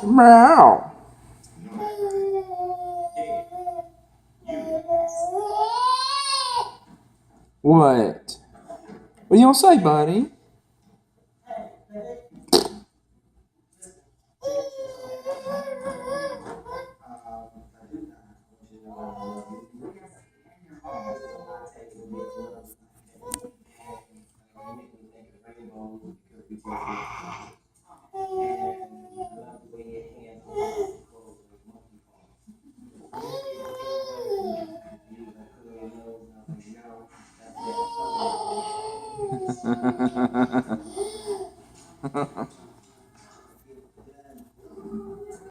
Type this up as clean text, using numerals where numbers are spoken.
Meow. What? What do you want to say, buddy?